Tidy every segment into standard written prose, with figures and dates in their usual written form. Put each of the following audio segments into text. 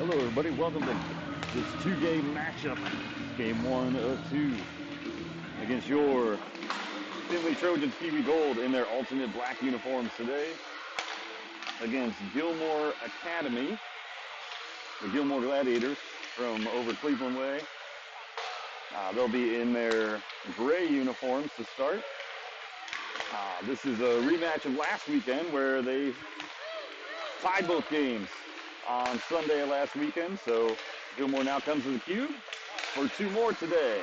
Hello everybody, welcome to this two-game matchup. Game 1 of 2 against your Findlay Trojans Peewee Gold in their alternate black uniforms today against Gilmour Academy, the Gilmour Gladiators from over Cleveland Way. They'll be in their gray uniforms to start. This is a rematch of last weekend where they tied both games on Sunday of last weekend, so Gilmour now comes to the cube for 2 more today.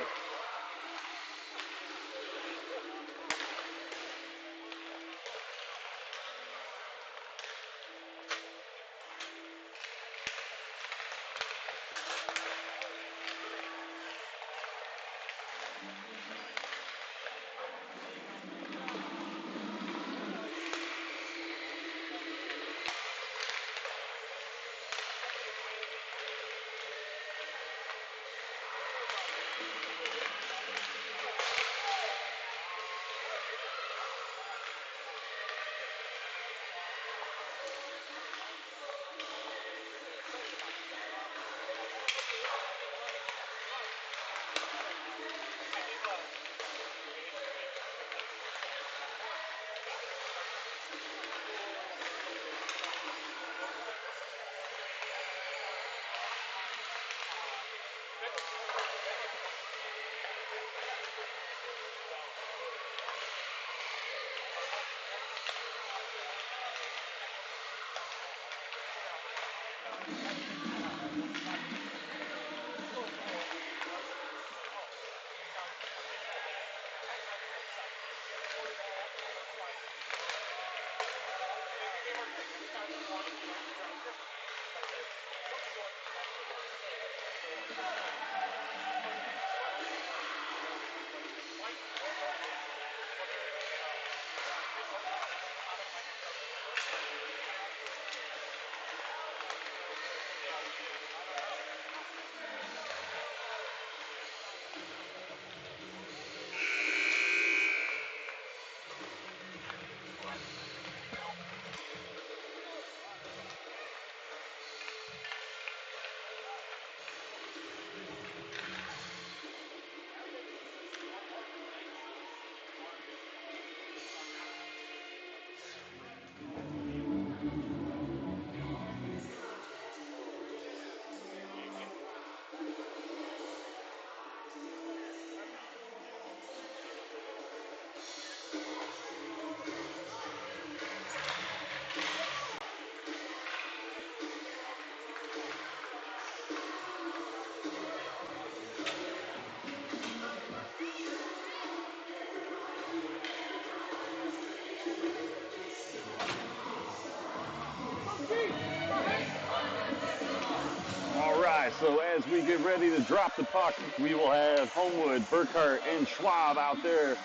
So as we get ready to drop the puck, we will have Homewood, Burkhart, and Schwab out there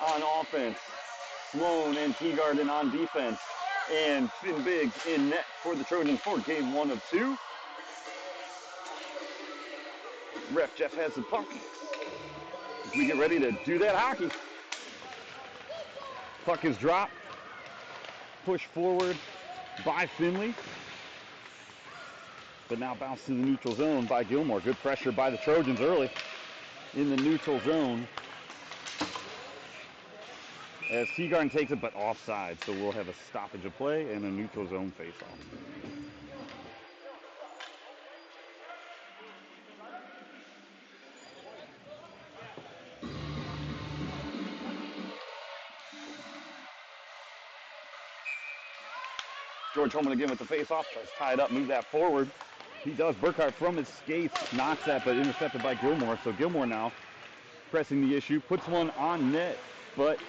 on offense. Sloan and Teagarden on defense. And Finn Biggs in net for the Trojans for game 1 of 2. Ref Jeff has the puck. As we get ready to do that hockey. Puck is dropped. Pushed forward by Findlay. But now bounced to the neutral zone by Gilmour. Good pressure by the Trojans early in the neutral zone. As Teagarden takes it, but offside. So we'll have a stoppage of play and a neutral zone face-off. George Holman again with the face-off. Tries to tie it up, move that forward. He does. Burkhart from his skates knocks that, but intercepted by Gilmour. So Gilmour now pressing the issue, puts one on net, but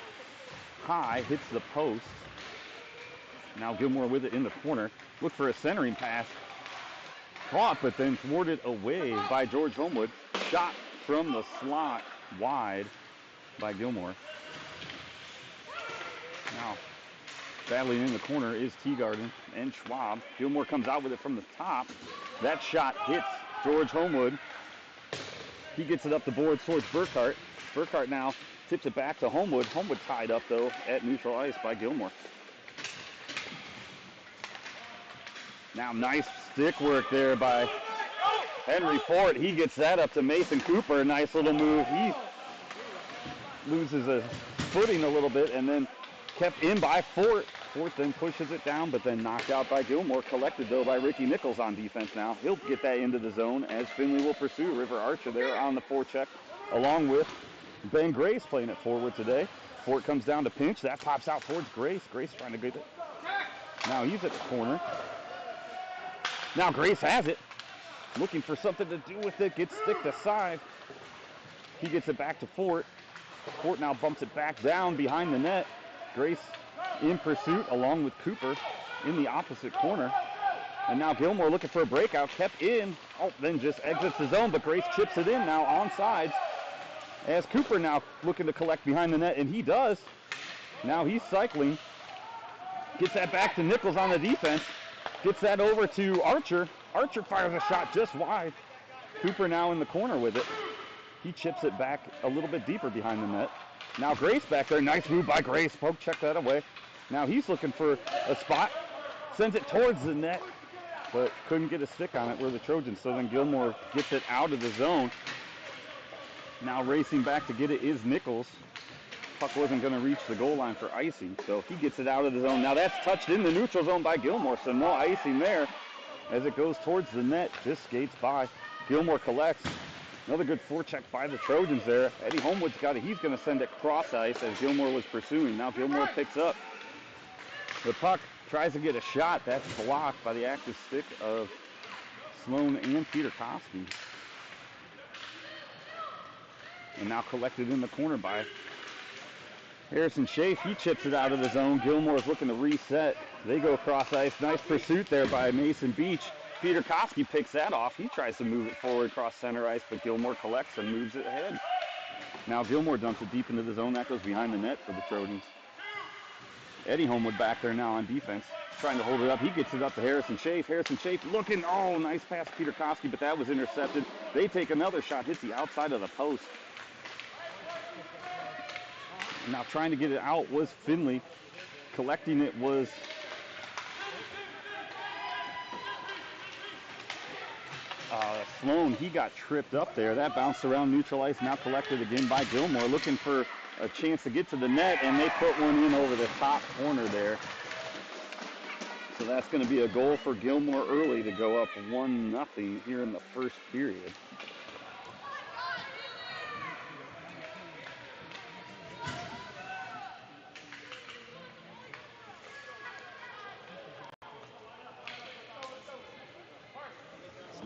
high, hits the post. Now Gilmour with it in the corner. Look for a centering pass. Caught, but then thwarted away by George Homewood. Shot from the slot wide by Gilmour. Now battling in the corner is Teagarden and Schwab. Gilmour comes out with it from the top. That shot hits George Homewood. He gets it up the boards towards Burkhart. Burkhart now tips it back to Homewood. Homewood tied up, though, at neutral ice by Gilmour. Now nice stick work there by Henry Fort. He gets that up to Mason Cooper. Nice little move. He loses a footing a little bit and then kept in by Fort. Fort then pushes it down, but then knocked out by Gilmour. Collected, though, by Ricky Nichols on defense now. He'll get that into the zone as Findlay will pursue. River Archer there on the forecheck, along with Ben Grace playing it forward today. Fort comes down to pinch. That pops out towards Grace. Grace trying to get it. Now he's at the corner. Now Grace has it. Looking for something to do with it. Gets sticked aside. He gets it back to Fort. Fort now bumps it back down behind the net. Grace in pursuit along with Cooper in the opposite corner. And now Gilmour looking for a breakout. Kept in. Oh, then just exits the zone, but Grace chips it in now onside. As Cooper now looking to collect behind the net, and he does. Now he's cycling. Gets that back to Nichols on the defense. Gets that over to Archer. Archer fires a shot just wide. Cooper now in the corner with it. He chips it back a little bit deeper behind the net. Now Grace back there. Nice move by Grace. Poke check that away. Now he's looking for a spot. Sends it towards the net, but couldn't get a stick on it where the Trojans. So then Gilmour gets it out of the zone. Now racing back to get it is Nichols. Puck wasn't going to reach the goal line for icing, so he gets it out of the zone. Now that's touched in the neutral zone by Gilmour, so no icing there. As it goes towards the net, this skates by. Gilmour collects. Another good forecheck by the Trojans there. Eddie Homewood's got it. He's going to send it cross ice as Gilmour was pursuing. Now Gilmour picks up the puck, tries to get a shot. That's blocked by the active stick of Sloan and Peter Koski. And now collected in the corner by Harrison Schaaf. He chips it out of the zone. Gilmour is looking to reset. They go cross ice. Nice pursuit there by Mason Beach. Peter Koski picks that off. He tries to move it forward across center ice, but Gilmour collects and moves it ahead. Now Gilmour dumps it deep into the zone. That goes behind the net for the Trojans. Eddie Homewood back there now on defense, trying to hold it up. He gets it up to Harrison Schaaf. Harrison Schaaf looking. Oh, nice pass, Peter Koski, but that was intercepted. They take another shot. Hits the outside of the post. Now trying to get it out was Findlay. Collecting it was Sloan. He got tripped up there. That bounced around neutral ice. Now collected again by Gilmour. Looking for a chance to get to the net, and they put one in over the top corner there. So that's going to be a goal for Gilmour early to go up 1-0 here in the first period.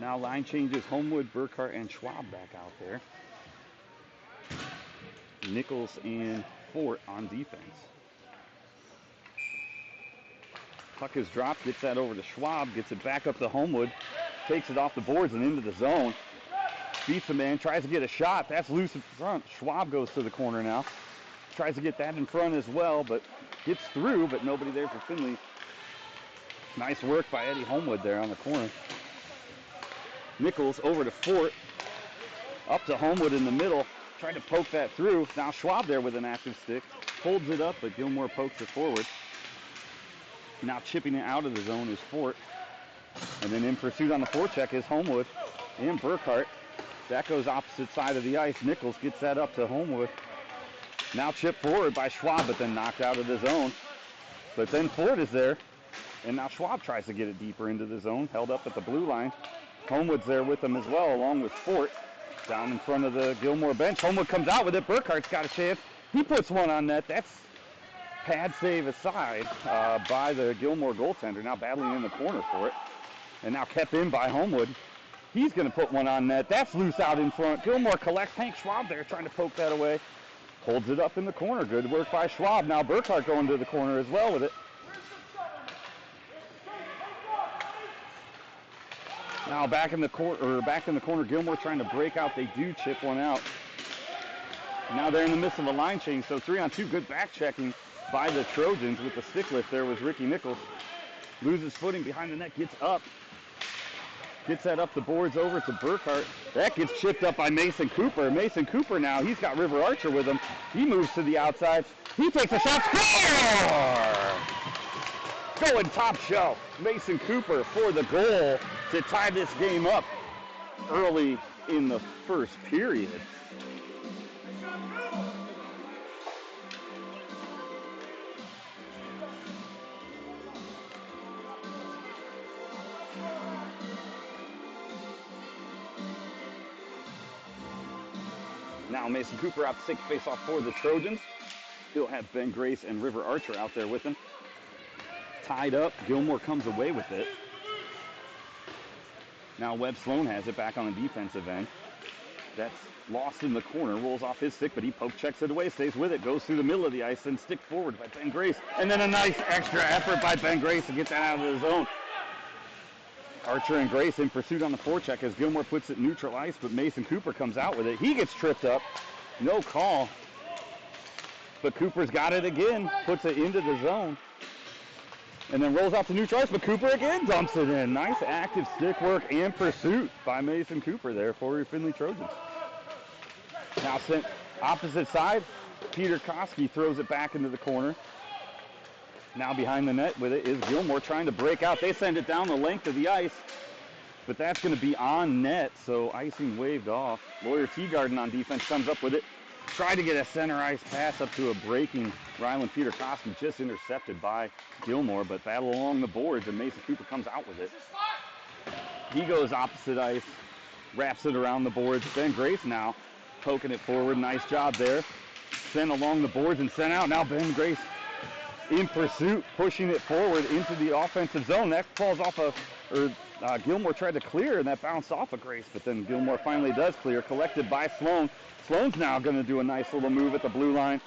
Now line changes. Homewood, Burkhart, and Schwab back out there. Nichols and Fort on defense. Puck is dropped, gets that over to Schwab, gets it back up to Homewood. takes it off the boards and into the zone. Beats the man, tries to get a shot. That's loose in front. Schwab goes to the corner now. Tries to get that in front as well, but gets through, but nobody there for Findlay. Nice work by Eddie Homewood there on the corner. Nichols over to Fort. Up to Homewood in the middle. Tried to poke that through. Now Schwab there with an active stick. Holds it up, but Gilmour pokes it forward. Now chipping it out of the zone is Fort. And then in pursuit on the forecheck is Homewood and Burkhart. That goes opposite side of the ice. Nichols gets that up to Homewood. Now chipped forward by Schwab, but then knocked out of the zone. But then Fort is there. And now Schwab tries to get it deeper into the zone. Held up at the blue line. Homewood's there with them as well, along with Fort. Down in front of the Gilmour bench. Homewood comes out with it. Burkhart's got a chance. He puts one on net. That's pad save aside by the Gilmour goaltender. Now battling in the corner for it. And now kept in by Homewood. He's going to put one on net. That's loose out in front. Gilmour collects. Hank Schwab there trying to poke that away. Holds it up in the corner. Good work by Schwab. Now Burkhart going to the corner as well with it. Now back in the corner, Gilmour trying to break out. They do chip one out. Now they're in the midst of a line change, so 3-on-2. Good back checking by the Trojans with the stick lift there was Ricky Nichols. Loses footing behind the net, gets up. Gets that up the boards over to Burkhart. That gets chipped up by Mason Cooper. Mason Cooper now, he's got River Archer with him. He moves to the outside. He takes a shot. Score! Going top shelf. Mason Cooper for the goal to tie this game up early in the first period. Now Mason Cooper out to take the face-off for the Trojans. He'll have Ben Grace and River Archer out there with him. Tied up. Gilmour comes away with it. Now Webb Sloan has it back on the defensive end. That's lost in the corner. Rolls off his stick, but he poke checks it away. Stays with it. Goes through the middle of the ice. Then stick forward by Ben Grace. And then a nice extra effort by Ben Grace to get that out of the zone. Archer and Grace in pursuit on the forecheck as Gilmour puts it neutral ice, but Mason Cooper comes out with it. He gets tripped up. No call. But Cooper's got it again. Puts it into the zone. And then rolls out to neutral ice, but Cooper again dumps it in. Nice active stick work and pursuit by Mason Cooper there for your Findlay Trojans. Now sent opposite side. Peter Koski throws it back into the corner. Now behind the net with it is Gilmour trying to break out. They send it down the length of the ice, but that's going to be on net, so icing waved off. Lawyer Teagarden on defense comes up with it. Tried to get a center ice pass up to a breaking Ryland Peter Koski, just intercepted by Gilmour, but battle along the boards, and Mason Cooper comes out with it. He goes opposite ice, wraps it around the boards. Ben Grace now poking it forward. Nice job there. Sent along the boards and sent out. Now Ben Grace in pursuit, pushing it forward into the offensive zone. That falls off Gilmour tried to clear, and that bounced off of Grace, but then Gilmour finally does clear, collected by Sloan. Sloan's now going to do a nice little move at the blue line.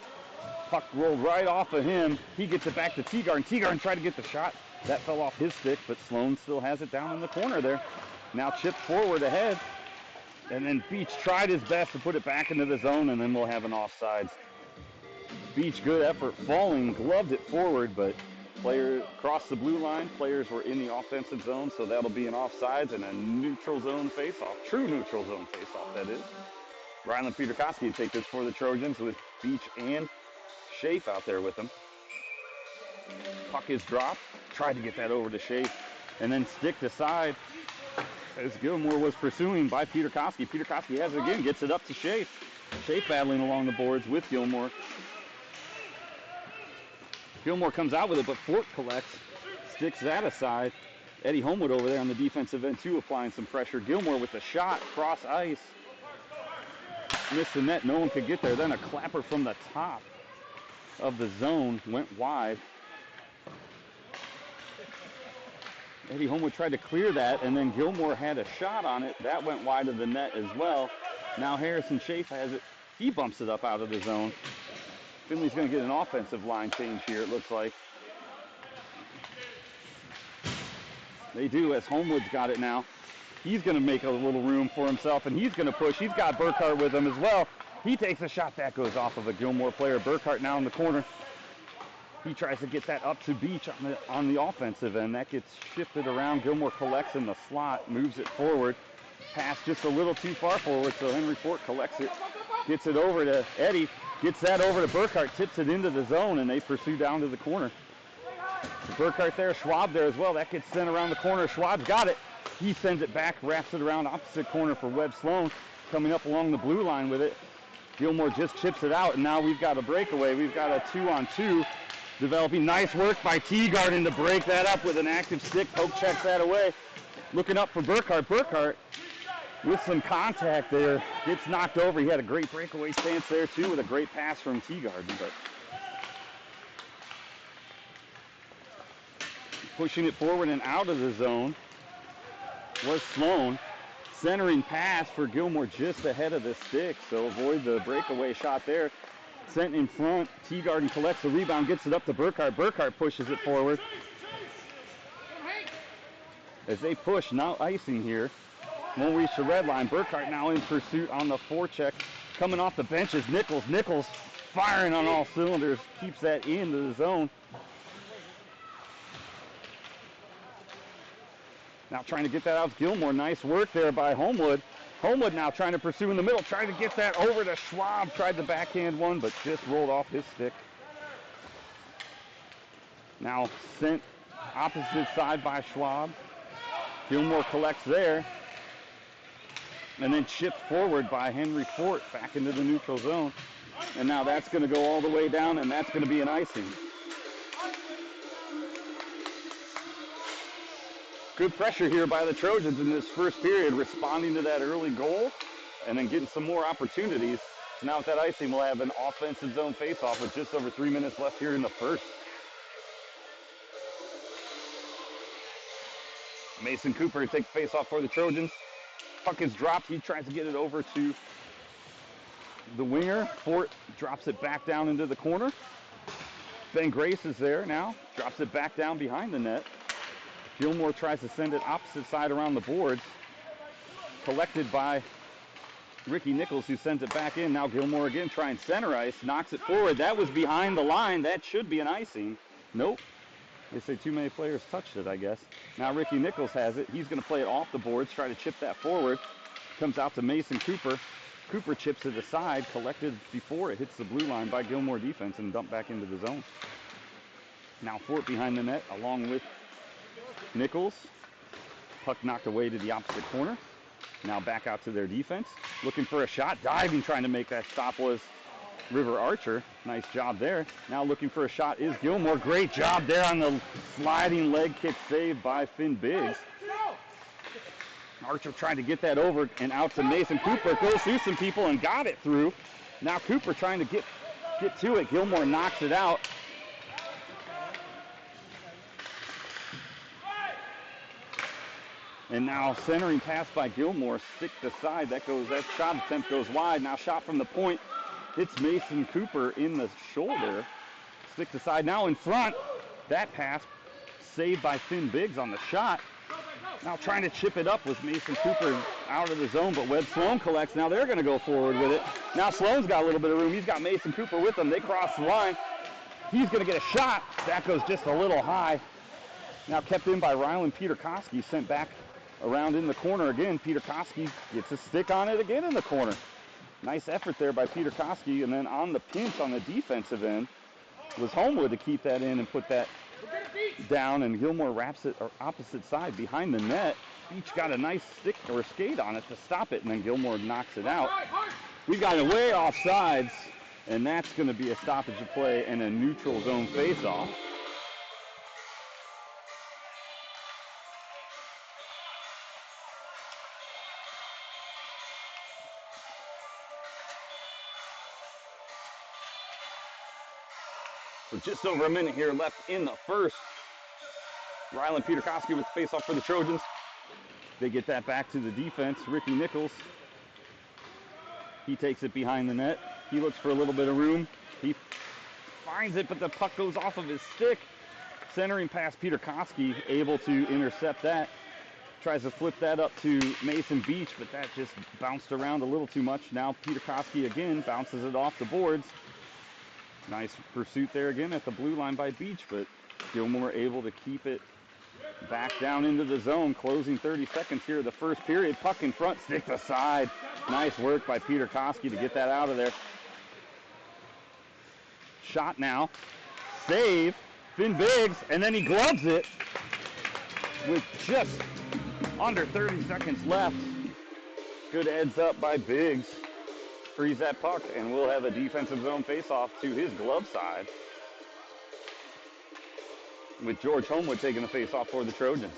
Puck rolled right off of him. He gets it back to Teagarden. Teagarden tried to get the shot. That fell off his stick, but Sloan still has it down in the corner there. Now chipped forward ahead, and then Beach tried his best to put it back into the zone, and then we'll have an offsides. Beach, good effort, falling, gloved it forward, but player crossed the blue line. Players were in the offensive zone, so that'll be an offsides and a neutral zone face-off. True neutral zone face-off, that is. Ryland Peter Koski take this for the Trojans with Beach and Schaaf out there with them. Puck is dropped. Tried to get that over to Schaaf, and then sticked aside as Gilmour was pursuing by Peter Koski. Peter Koski has it again, gets it up to Schaaf. Schaaf battling along the boards with Gilmour. Gilmour comes out with it, but Fort collects, sticks that aside. Eddie Homewood over there on the defensive end too, applying some pressure. Gilmour with the shot, cross ice. Missed the net, no one could get there. Then a clapper from the top of the zone went wide. Eddie Homewood tried to clear that, and then Gilmour had a shot on it. That went wide of the net as well. Now Harrison Schaaf has it. He bumps it up out of the zone. Findlay's going to get an offensive line change here, it looks like. They do, as Homewood's got it now. He's going to make a little room for himself, and he's going to push. He's got Burkhart with him as well. He takes a shot. That goes off of a Gilmour player. Burkhart now in the corner. He tries to get that up to Beach on the offensive end. That gets shifted around. Gilmour collects in the slot, moves it forward. Pass just a little too far forward, so Henry Fort collects it. Gets it over to Eddie. Gets that over to Burkhart. Tips it into the zone, and they pursue down to the corner. Burkhart there, Schwab there as well. That gets sent around the corner. Schwab's got it. He sends it back, wraps it around opposite corner for Webb Sloan. Coming up along the blue line with it. Gilmour just chips it out, and now we've got a breakaway. We've got a 2-on-2 developing. Nice work by Teagarden to break that up with an active stick. Poke checks that away. Looking up for Burkhart. Burkhart with some contact there. Gets knocked over. He had a great breakaway stance there too with a great pass from Teagarden. But pushing it forward and out of the zone was Sloan. Centering pass for Gilmour just ahead of the stick, so avoid the breakaway shot there. Sent in front. Teagarden collects the rebound, gets it up to Burkhart. Burkhart pushes it forward. As they push, now icing here. Won't reach the red line. Burkhart now in pursuit on the forecheck. Coming off the bench is Nichols. Nichols firing on all cylinders. Keeps that into the zone. Now trying to get that out to Gilmour. Nice work there by Homewood. Homewood now trying to pursue in the middle. Trying to get that over to Schwab. Tried the backhand one, but just rolled off his stick. Now sent opposite side by Schwab. Gilmour collects there. And then chipped forward by Henry Fort back into the neutral zone. And now that's going to go all the way down, and that's going to be an icing. Good pressure here by the Trojans in this first period, responding to that early goal and then getting some more opportunities. So now with that icing, we'll have an offensive zone face-off with just over 3 minutes left here in the first. Mason Cooper takes the face-off for the Trojans. Puck is dropped. He tries to get it over to the winger. Fort drops it back down into the corner. Ben Grace is there now. Drops it back down behind the net. Gilmour tries to send it opposite side around the boards. Collected by Ricky Nichols, who sends it back in. Now Gilmour again trying center ice. Knocks it forward. That was behind the line. That should be an icing. Nope. They say too many players touched it, I guess. Now Ricky Nichols has it. He's going to play it off the boards, try to chip that forward. Comes out to Mason Cooper. Cooper chips it aside, collected before it hits the blue line by Gilmour defense and dumped back into the zone. Now Fort behind the net along with Nichols. Puck knocked away to the opposite corner. Now back out to their defense. Looking for a shot. Diving, trying to make that stop was River Archer. Nice job there. Now looking for a shot is Gilmour. Great job there on the sliding leg kick save by Finn Biggs. Archer trying to get that over and out to Mason Cooper. Goes through some people and got it through. Now Cooper trying to get to it. Gilmour knocks it out. And now centering pass by Gilmour, stick to side. That shot attempt goes wide. Now shot from the point. Hits Mason Cooper in the shoulder. Stick to side now in front. That pass saved by Finn Biggs on the shot. Now trying to chip it up was Mason Cooper out of the zone, but Webb Sloan collects. Now they're going to go forward with it. Now Sloan's got a little bit of room. He's got Mason Cooper with him. They cross the line. He's going to get a shot. That goes just a little high. Now kept in by Rylan Peterkoski, sent back around in the corner again. Peterkoski gets a stick on it again in the corner. Nice effort there by Peterkoski, and then on the pinch on the defensive end was Homewood to keep that in and put that down, and Gilmour wraps it opposite side behind the net. Each got a nice stick or skate on it to stop it, and then Gilmour knocks it out. We got it way off sides, and that's going to be a stoppage of play and a neutral zone face-off. So just over a minute here left in the first. Rylan Peterkoski with the face-off for the Trojans. They get that back to the defense. Ricky Nichols. He takes it behind the net. He looks for a little bit of room. He finds it, but the puck goes off of his stick. Centering past Peterkoski, able to intercept that. tries to flip that up to Mason Beach, but that just bounced around a little too much. Now Peter Koski again bounces it off the boards. Nice pursuit there again at the blue line by Beach, but Gilmour able to keep it back down into the zone. Closing 30 seconds here of the first period. Puck in front, stick to side. Nice work by Peter Koski to get that out of there. Shot now. Save. Finn Biggs, and then he gloves it with just under 30 seconds left. Good heads up by Biggs. Frees that puck, and we'll have a defensive zone face-off to his glove side, with George Homewood taking the face-off for the Trojans.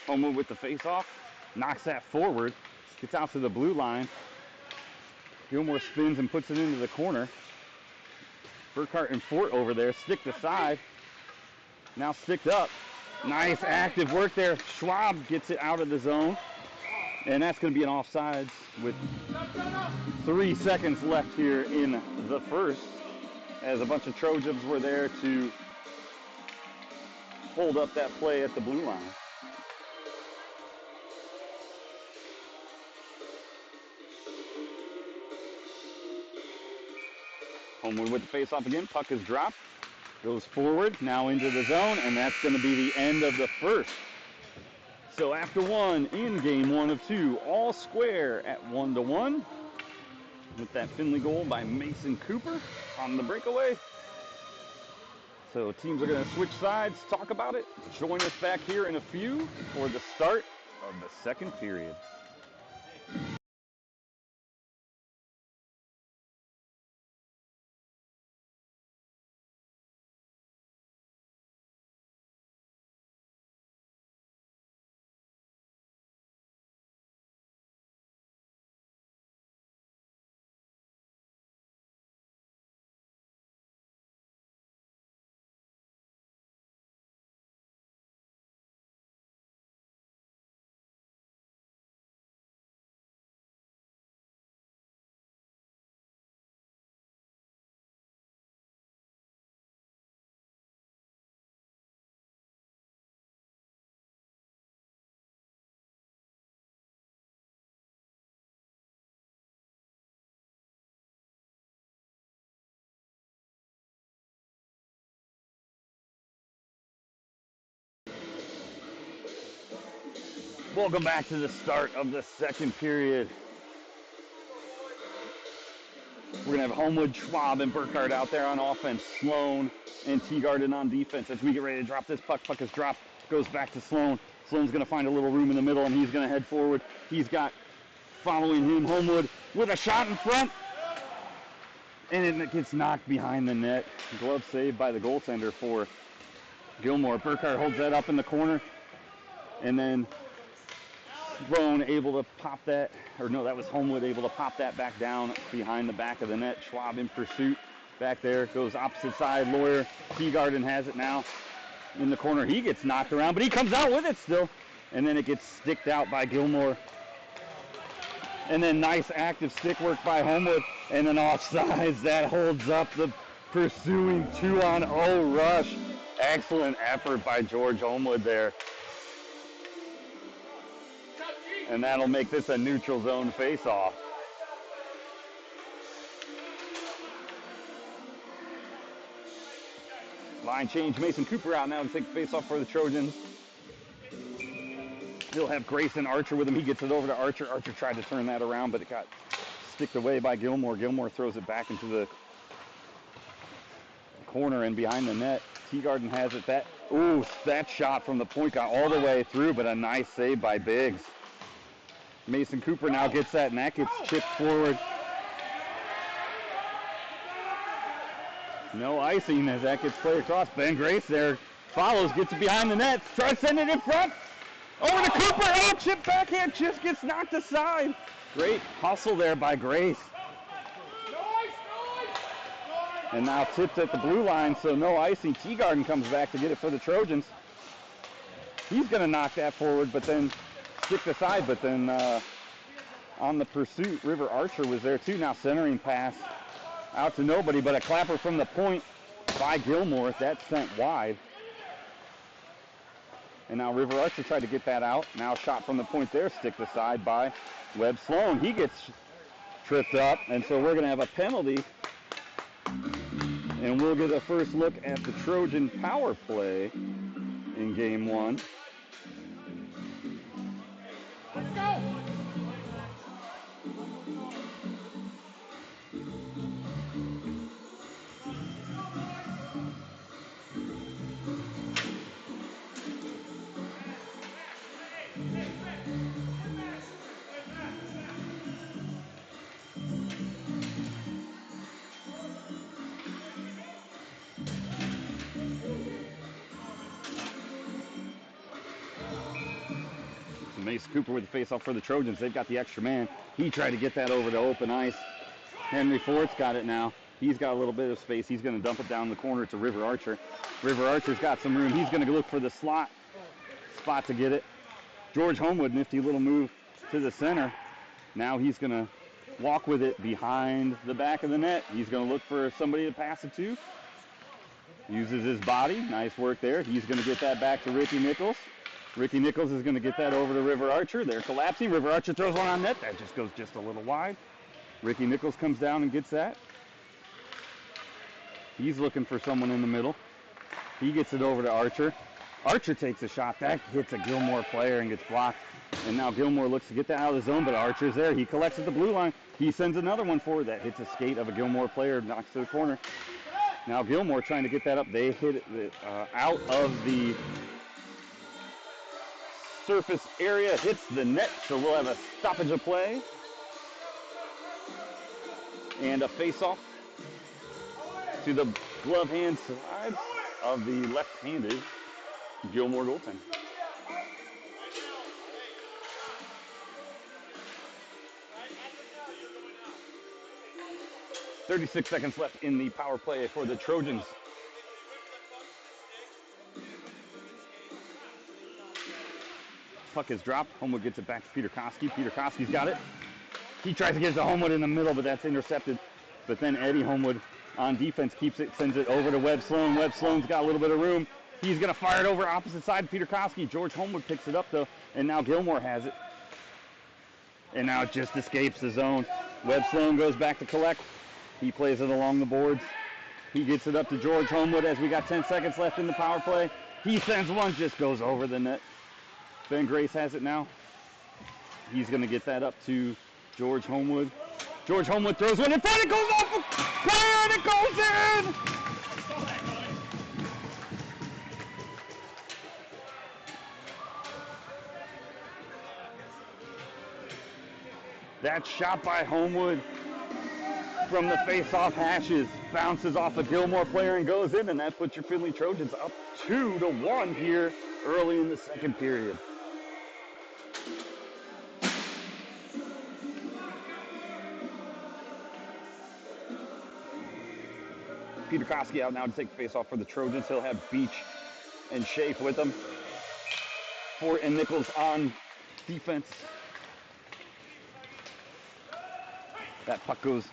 Homewood with the face-off, knocks that forward, gets out to the blue line. Gilmour spins and puts it into the corner. Burkhart and Fort over there, stick to side. Now sticked up. Nice active work there. Schwab gets it out of the zone. And that's going to be an offsides with 3 seconds left here in the first, as a bunch of Trojans were there to hold up that play at the blue line. Homewood with the face-off again. Puck is dropped. Goes forward, now into the zone, and that's going to be the end of the first. So after one, in game 1 of 2, all square at 1-1. With that Findlay goal by Mason Cooper on the breakaway. So teams are going to switch sides, talk about it. Join us back here in a few for the start of the second period. Welcome back to the start of the second period. We're going to have Homewood, Schwab, and Burkhart out there on offense. Sloan and Teagarden on defense. As we get ready to drop this puck, puck is dropped, goes back to Sloan. Sloan's going to find a little room in the middle, and he's going to head forward. He's got, following him, Homewood with a shot in front. And it gets knocked behind the net. Glove saved by the goaltender for Gilmour. Burkhart holds that up in the corner. And then Sloan able to pop that, or no, that was Homewood able to pop that back down behind the back of the net. Schwab in pursuit back there, goes opposite side. Lawyer, Teagarden has it now in the corner. He gets knocked around, but he comes out with it still. And then it gets sticked out by Gilmour. And then nice active stick work by Homewood. And then offsides, that holds up the pursuing 2-on-0 rush. Excellent effort by George Homewood there. And that'll make this a neutral zone face-off. Line change, Mason Cooper out now to take the face-off for the Trojans. He'll have Grayson Archer with him. He gets it over to Archer. Archer tried to turn that around, but it got sticked away by Gilmour. Gilmour throws it back into the corner and behind the net. Teagarden has it. That shot from the point got all the way through, but a nice save by Biggs. Mason Cooper now gets that, and that gets chipped forward. No icing as that gets played across. Ben Grace there follows, gets it behind the net, tries to send it in front. Over to Cooper, chip backhand, just gets knocked aside. Great hustle there by Grace. And now tipped at the blue line, so no icing. Teagarden comes back to get it for the Trojans. He's going to knock that forward, but then stick aside, but then on the pursuit, River Archer was there too. Now centering pass out to nobody, but a clapper from the point by Gilmour. That's sent wide. And now River Archer tried to get that out. Now shot from the point there, stick aside by Webb Sloan. He gets tripped up, and so we're going to have a penalty. And we'll get a first look at the Trojan power play in game one. Mace Cooper with the face-off for the Trojans. They've got the extra man. He tried to get that over to open ice. Henry Fort's got it now. He's got a little bit of space. He's going to dump it down the corner to River Archer. River Archer's got some room. He's going to look for the spot to get it. George Homewood, nifty little move to the center. Now he's going to walk with it behind the back of the net. He's going to look for somebody to pass it to. Uses his body. Nice work there. He's going to get that back to Ricky Nichols. Ricky Nichols is going to get that over to River Archer. They're collapsing. River Archer throws one on net. That just goes just a little wide. Ricky Nichols comes down and gets that. He's looking for someone in the middle. He gets it over to Archer. Archer takes a shot. That hits a Gilmour player and gets blocked. And now Gilmour looks to get that out of the zone, but Archer's there. He collects at the blue line. He sends another one forward. That hits a skate of a Gilmour player, knocks to the corner. Now Gilmour trying to get that up. They hit it out of the surface area, hits the net, so we'll have a stoppage of play and a face-off to the glove hand side of the left-handed Gilmour goaltender. .36 seconds left in the power play for the Trojans. Puck is dropped. Homewood gets it back to Peter Koski. Peter Koski's got it. He tries to get it to Homewood in the middle, but that's intercepted. But then Eddie Homewood on defense keeps it, sends it over to Webb Sloan. Webb Sloan's got a little bit of room. He's going to fire it over opposite side. Peter Koski. George Homewood picks it up, though, and now Gilmour has it. And now it just escapes the zone. Webb Sloan goes back to collect. He plays it along the boards. He gets it up to George Homewood as we got 10 seconds left in the power play. He sends one, just goes over the net. Ben Grace has it now. He's going to get that up to George Homewood. George Homewood throws one in front. It goes off a player and it goes in. That shot by Homewood from the face-off hashes bounces off a Gilmour player and goes in, and that puts your Findlay Trojans up 2-1 here early in the second period. Peter Koski out now to take the face-off for the Trojans. He'll have Beach and Schaaf with him. Fort and Nichols on defense. That puck goes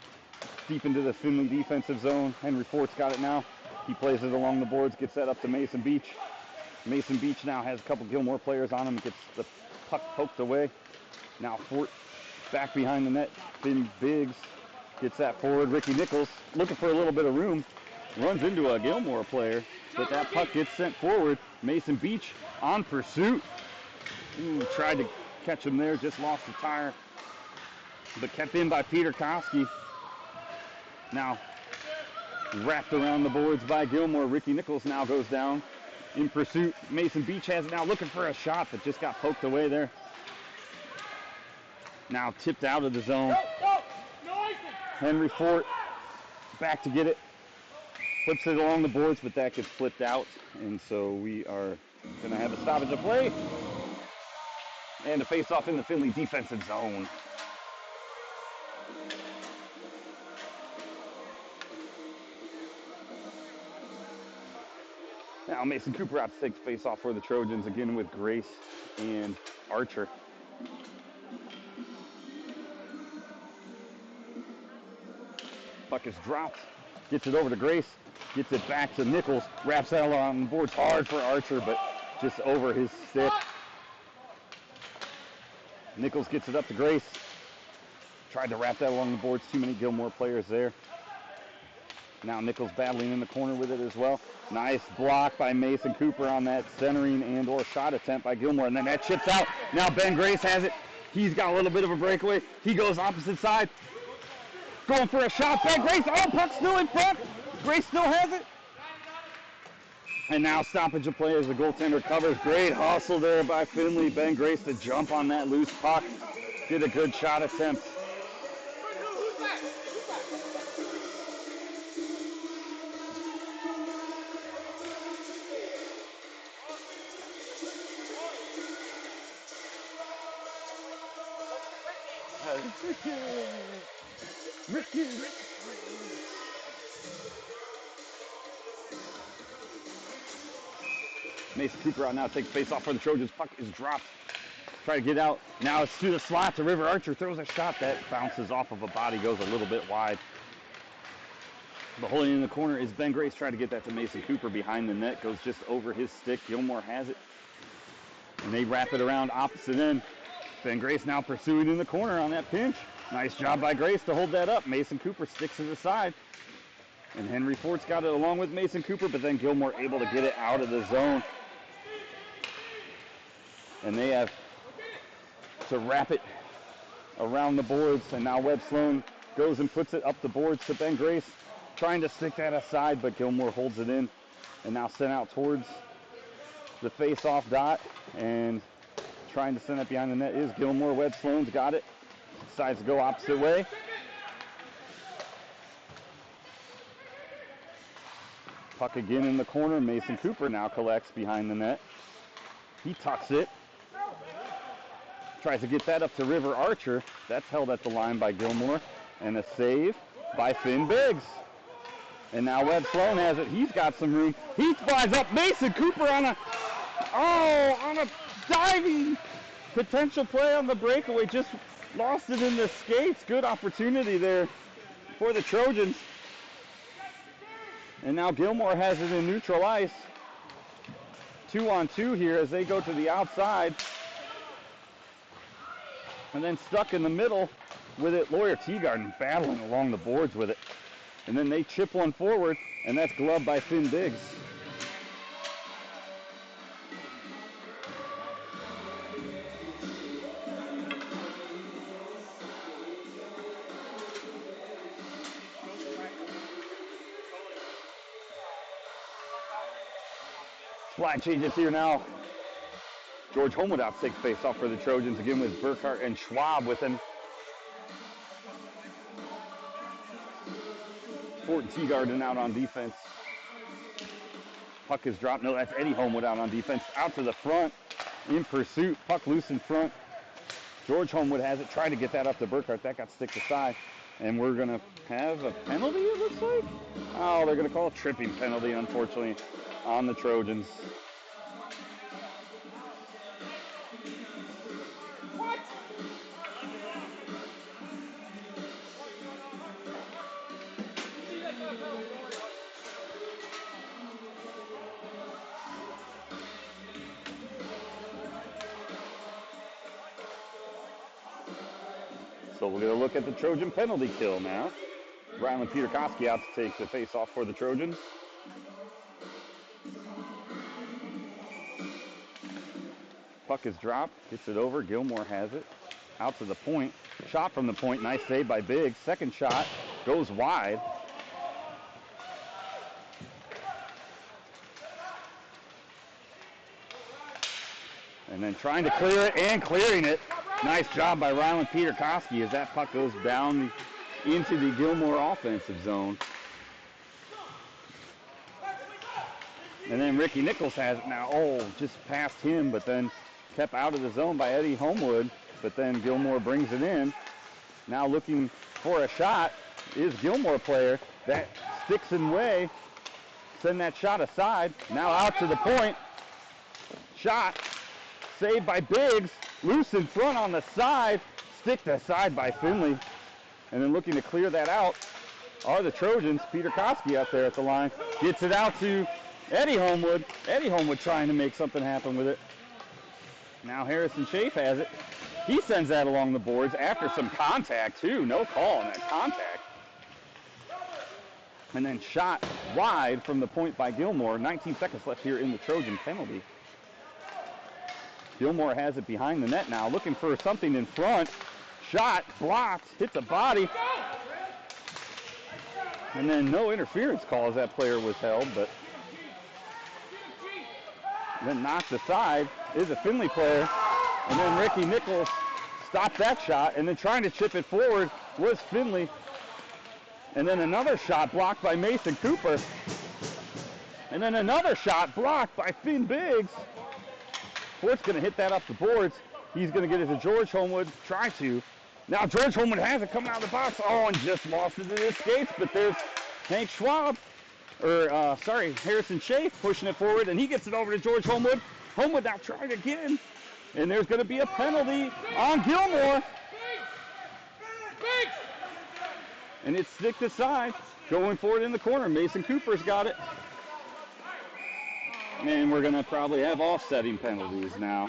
deep into the Findlay defensive zone. Henry Fort's got it now. He plays it along the boards, gets that up to Mason Beach. Mason Beach now has a couple Gilmour players on him, gets the puck poked away. Now Fort back behind the net. Finn Biggs gets that forward. Ricky Nichols looking for a little bit of room. Runs into a Gilmour player, but that puck gets sent forward. Mason Beach on pursuit. Tried to catch him there, just lost the tire. But kept in by Peter Koski. Now wrapped around the boards by Gilmour. Ricky Nichols now goes down in pursuit. Mason Beach has it now, looking for a shot, but just got poked away there. Now tipped out of the zone. Henry Fort back to get it. Flips it along the boards, but that gets flipped out. And so we are going to have a stoppage of play. And a face-off in the Findlay defensive zone. Now Mason Cooper out to take the face-off for the Trojans, again with Grace and Archer. Puck is dropped. Gets it over to Grace. Gets it back to Nichols. Wraps that along the boards. Hard for Archer, but just over his stick. Nichols gets it up to Grace. Tried to wrap that along the boards. Too many Gilmour players there. Now Nichols battling in the corner with it as well. Nice block by Mason Cooper on that centering and or shot attempt by Gilmour. And then that chips out. Now Ben Grace has it. He's got a little bit of a breakaway. He goes opposite side. Going for a shot. Ben Grace. Oh, puck still in front. Grace still has it. And now stoppage of play as the goaltender covers. Great hustle there by Findlay. Ben Grace to jump on that loose puck. Did a good shot attempt. Ricky. Mason Cooper out now, takes face off for the Trojans. Puck is dropped. Try to get out. Now it's through the slot to River Archer. Throws a shot that bounces off of a body, goes a little bit wide. But holding in the corner is Ben Grace. Trying to get that to Mason Cooper behind the net. Goes just over his stick. Gilmour has it. And they wrap it around opposite end. Ben Grace now pursuing in the corner on that pinch. Nice job by Grace to hold that up. Mason Cooper sticks it aside. And Henry Fort's got it along with Mason Cooper, but then Gilmour able to get it out of the zone. And they have to wrap it around the boards. And now Webb Sloan goes and puts it up the boards to Ben Grace, trying to stick that aside, but Gilmour holds it in. And now sent out towards the face-off dot. And trying to send it behind the net is Gilmour. Webb Sloan's got it. Decides to go opposite way. Puck again in the corner. Mason Cooper now collects behind the net. He tucks it. Tries to get that up to River Archer. That's held at the line by Gilmour. And a save by Finn Biggs. And now Webb Sloan has it. He's got some room. He flies up. Mason Cooper on a diving potential play on the breakaway. Just lost it in the skates. Good opportunity there for the Trojans. And now Gilmour has it in neutral ice. 2-on-2 here as they go to the outside. And then stuck in the middle with it, Lawyer Teagarden battling along the boards with it. And then they chip one forward, and that's gloved by Finn Biggs. Flag changes here now. George Homewood out takes face off for the Trojans again with Burkhart and Schwab with him. Fort and Teagarden out on defense. Puck is dropped. No, that's Eddie Homewood out on defense. Out to the front in pursuit. Puck loose in front. George Homewood has it. Trying to get that up to Burkhart. That got sticked aside. And we're going to have a penalty, it looks like. Oh, they're going to call a tripping penalty, unfortunately, on the Trojans. So we're going to look at the Trojan penalty kill now. Rylan Peterkowski out to take the face-off for the Trojans. Puck is dropped, gets it over, Gilmour has it. Out to the point, shot from the point, nice save by Biggs. Second shot goes wide. And then trying to clear it and clearing it. Nice job by Rylan Peterkowski as that puck goes down into the Gilmour offensive zone. And then Ricky Nichols has it now. Oh, just past him, but then kept out of the zone by Eddie Homewood. But then Gilmour brings it in. Now looking for a shot is Gilmour player. That sticks in way. Send that shot aside. Now out to the point. Shot. Saved by Biggs. Loose in front on the side. Sticked aside by Findlay. And then looking to clear that out are the Trojans. Peter Koski up there at the line. Gets it out to Eddie Homewood. Eddie Homewood trying to make something happen with it. Now Harrison Chafe has it. He sends that along the boards after some contact, too. No call on that contact. And then shot wide from the point by Gilmour. 19 seconds left here in the Trojan penalty. Gilmour has it behind the net now, looking for something in front. Shot, blocked, hits a body. And then no interference call as that player was held, but then knocked aside is a Findlay player. And then Ricky Nichols stopped that shot, and then trying to chip it forward was Findlay. And then another shot blocked by Mason Cooper. And then another shot blocked by Finn Biggs. Fort's going to hit that up the boards. He's going to get it to George Homewood. Try to. Now George Homewood has it coming out of the box. Oh, and just lost it in his skates. But there's Hank Schwab. Harrison Chafe pushing it forward. And he gets it over to George Homewood. Homewood now trying again. And there's going to be a penalty on Gilmour. And it's sticked aside. Going forward in the corner. Mason Cooper's got it. And we're going to probably have offsetting penalties now.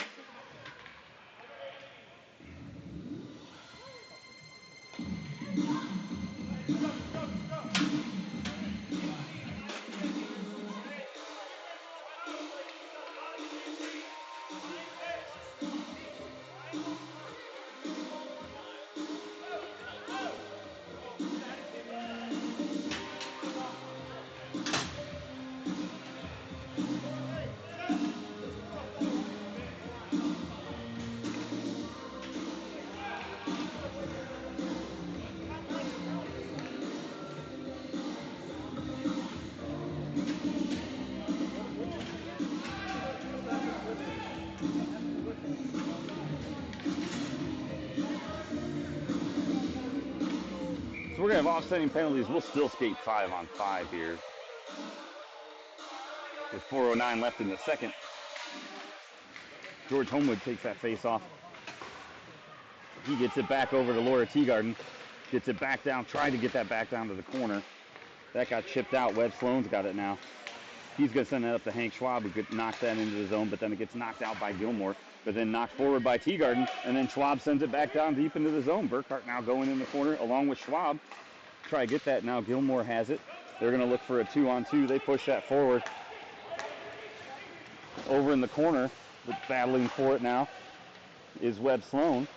We're going to have offsetting penalties. We'll still skate 5-on-5 here. With 4:09 left in the second. George Homewood takes that face off. He gets it back over to Laura Teagarden. Gets it back down, trying to get that back down to the corner. That got chipped out. Webb Sloan's got it now. He's going to send that up to Hank Schwab, who could knock that into the zone, but then it gets knocked out by Gilmour. But then knocked forward by Teagarden, and then Schwab sends it back down deep into the zone. Burkhart now going in the corner along with Schwab. Try to get that now. Gilmour has it. They're going to look for a 2-on-2. They push that forward. Over in the corner, but battling for it now, is Webb Sloan.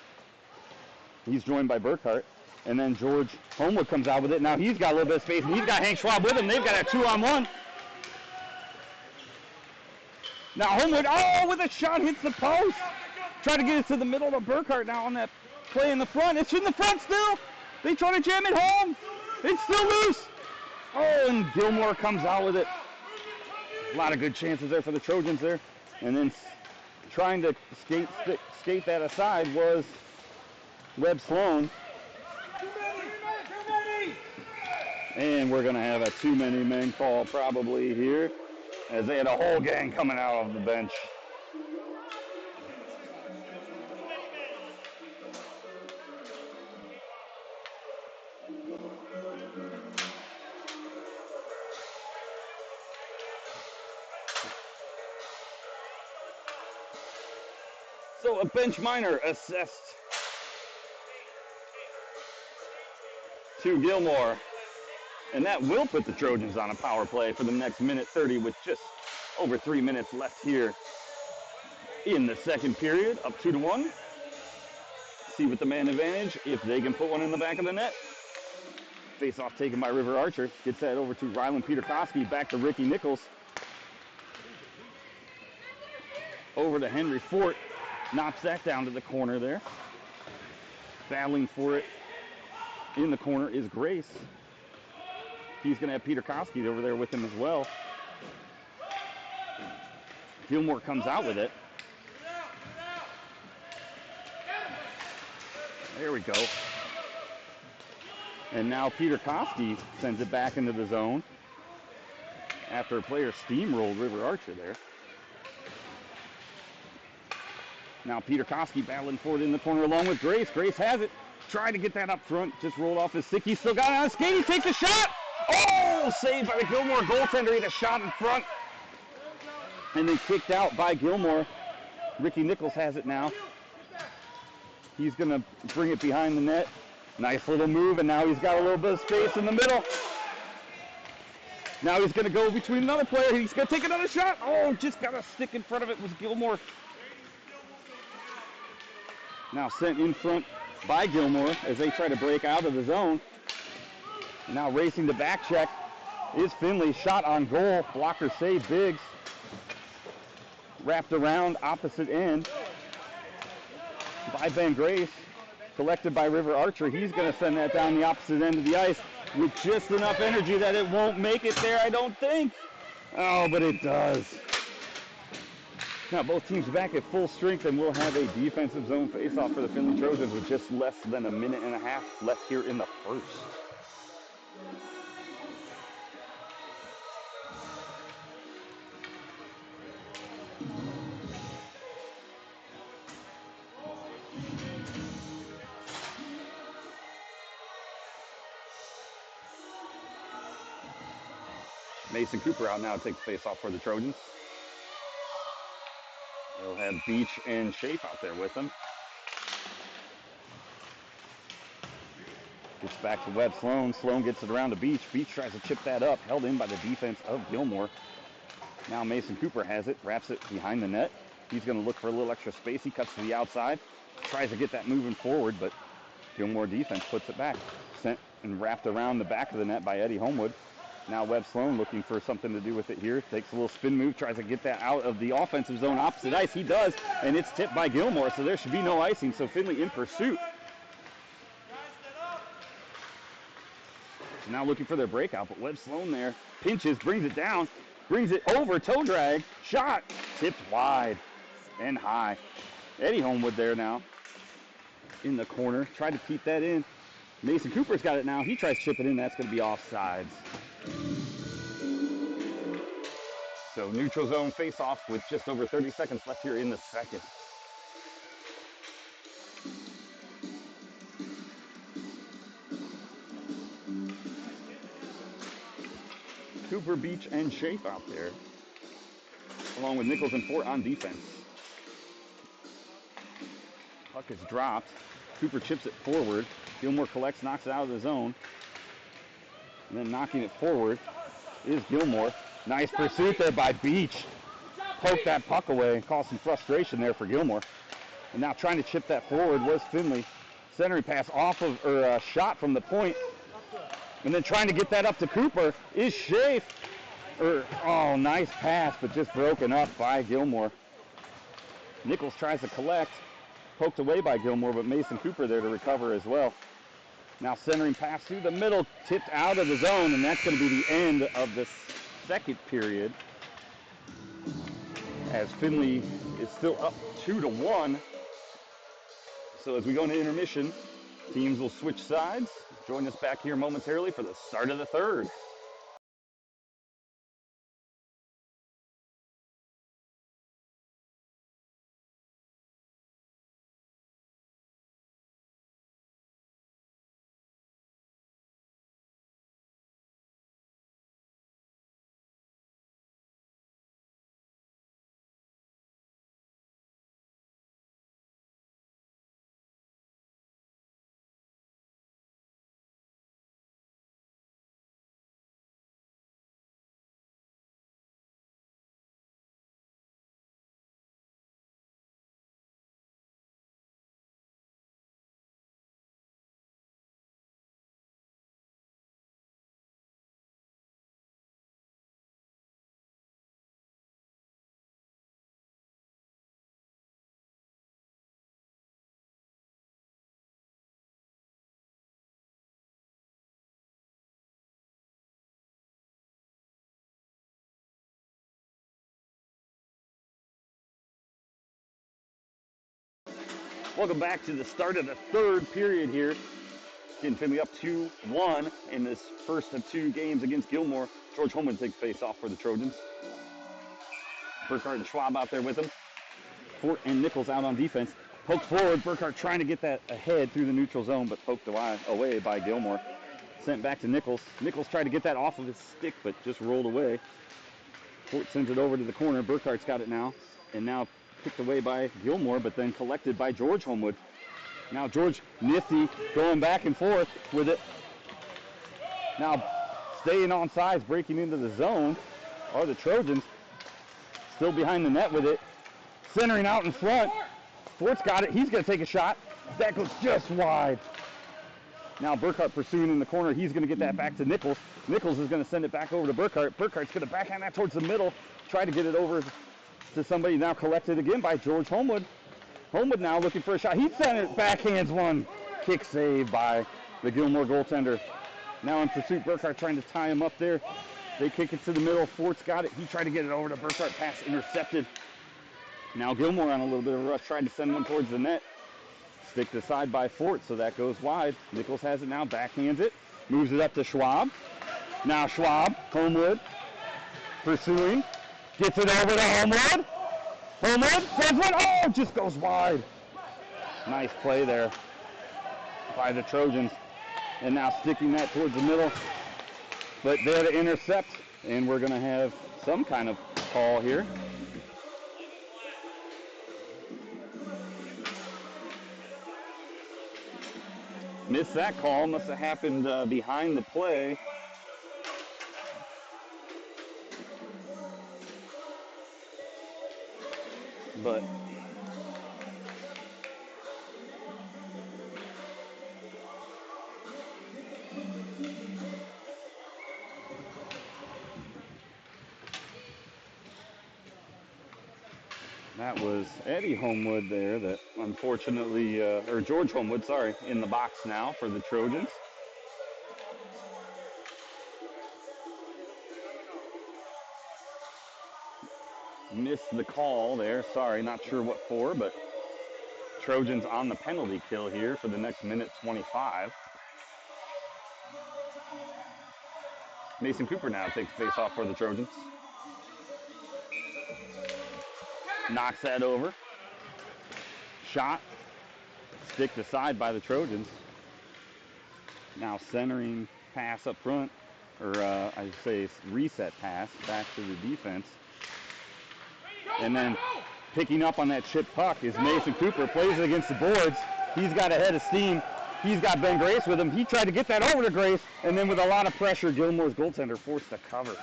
He's joined by Burkhart. And then George Homewood comes out with it. Now he's got a little bit of space, and he's got Hank Schwab with him. They've got a 2-on-1. Now Homewood, with a shot, hits the post. Try to get it to the middle of Burkhart now on that play in the front. It's in the front still. They try to jam it home. It's still loose. Oh, and Gilmour comes out with it. A lot of good chances there for the Trojans there. And then trying to skate that aside was Webb Sloan. And we're going to have a too many men call probably here, as they had a whole gang coming out of the bench. So a bench minor assessed to Gilmour. And that will put the Trojans on a power play for the next minute 30 with just over 3 minutes left here in the second period. Up 2-1. See with the man advantage if they can put one in the back of the net. Face off taken by River Archer. Gets that over to Rylan Peterkowski. Back to Ricky Nichols. Over to Henry Fort. Knocks that down to the corner there. Battling for it in the corner is Grace. He's going to have Peter Koski over there with him as well. Gilmour comes out with it. There we go. And now Peter Koski sends it back into the zone after a player steamrolled River Archer there. Now Peter Koski battling for it in the corner along with Grace. Grace has it. Tried to get that up front, just rolled off his stick. He still got it on skate. He takes a shot. Oh, saved by the Gilmour goaltender. He had a shot in front. And then kicked out by Gilmour. Ricky Nichols has it now. He's going to bring it behind the net. Nice little move, and now he's got a little bit of space in the middle. Now he's going to go between another player. He's going to take another shot. Oh, just got a stick in front of it was Gilmour. Now sent in front by Gilmour as they try to break out of the zone. Now racing the back check is Findlay. Shot on goal. Blocker save, Biggs. Wrapped around opposite end by Ben Grace. Collected by River Archer. He's going to send that down the opposite end of the ice with just enough energy that it won't make it there, I don't think. Oh, but it does. Now both teams back at full strength, and we'll have a defensive zone face-off for the Findlay Trojans with just less than a minute and a half left here in the first. Mason Cooper out now to take the face-off for the Trojans. They'll have Beach and Shape out there with them. Gets back to Webb Sloan. Sloan gets it around to Beach. Beach tries to chip that up, held in by the defense of Gilmour. Now Mason Cooper has it, wraps it behind the net. He's going to look for a little extra space. He cuts to the outside, tries to get that moving forward, but Gilmour defense puts it back. Sent and wrapped around the back of the net by Eddie Homewood. Now Webb Sloan looking for something to do with it here. Takes a little spin move, tries to get that out of the offensive zone opposite ice. He does, and it's tipped by Gilmour, so there should be no icing. So Findlay in pursuit. So now looking for their breakout, but Webb Sloan there pinches, brings it down, brings it over, toe drag, shot, tipped wide and high. Eddie Homewood there now in the corner, tried to keep that in. Mason Cooper's got it now. He tries to chip it in. That's going to be offsides. So neutral zone face-off with just over 30 seconds left here in the second. Cooper, Beach, and Shape out there, along with Nichols and Fort on defense. Puck is dropped. Cooper chips it forward. Gilmour collects, knocks it out of the zone. And then knocking it forward is Gilmour. Nice pursuit there by Beach. Poked that puck away and caused some frustration there for Gilmour. And now trying to chip that forward was Findlay. Centering pass off of, or a shot from the point. And then trying to get that up to Cooper is Shafe. Oh, nice pass, but just broken up by Gilmour. Nichols tries to collect. Poked away by Gilmour, but Mason Cooper there to recover as well. Now centering pass through the middle, tipped out of the zone, and that's going to be the end of the second period. As Findlay is still up 2-1. So as we go into intermission, teams will switch sides. Join us back here momentarily for the start of the third. Welcome back to the start of the third period here. Getting Findlay up 2-1 in this first of two games against Gilmour. George Holman takes face off for the Trojans. Burkhardt and Schwab out there with him. Fort and Nichols out on defense. Poked forward, Burkhart trying to get that ahead through the neutral zone, but poked away by Gilmour. Sent back to Nichols. Nichols tried to get that off of his stick, but just rolled away. Fort sends it over to the corner. Burkhart's got it now, and now picked away by Gilmour, but then collected by George Homewood. Now George nifty, going back and forth with it. Now staying on sides, breaking into the zone are the Trojans. Still behind the net with it. Centering out in front. Fort's got it. He's going to take a shot. That goes just wide. Now Burkhart pursuing in the corner. He's going to get that back to Nichols. Nichols is going to send it back over to Burkhart. Burkhart's going to backhand that towards the middle. Try to get it over to somebody. Now collected again by George Homewood. Homewood now looking for a shot. He sent it. Backhands one. Kick save by the Gilmour goaltender. Now in pursuit. Burkhart trying to tie him up there. They kick it to the middle. Fort's got it. He tried to get it over to Burkhart. Pass intercepted. Now Gilmour on a little bit of a rush, trying to send one towards the net. Sticked aside by Fort, so that goes wide. Nichols has it now, backhands it, moves it up to Schwab. Now Schwab, Homewood, pursuing, gets it over to Homewood. Homewood sends one, oh, just goes wide. Nice play there by the Trojans. And now sticking that towards the middle. But there to intercept, and we're going to have some kind of call here. Missed that call, must have happened behind the play. But that was Eddie Homewood there that unfortunately, or George Homewood, sorry, in the box now for the Trojans. Missed the call there, sorry, not sure what for, but Trojans on the penalty kill here for the next minute 25. Mason Cooper now takes face off for the Trojans. Knocks that over. Shot. Sticked aside by the Trojans. Now centering pass up front, or I should say reset pass back to the defense. And then picking up on that chip puck is Mason Cooper. Plays it against the boards. He's got a head of steam. He's got Ben Grace with him. He tried to get that over to Grace, and then with a lot of pressure, Gilmour's goaltender forced to cover.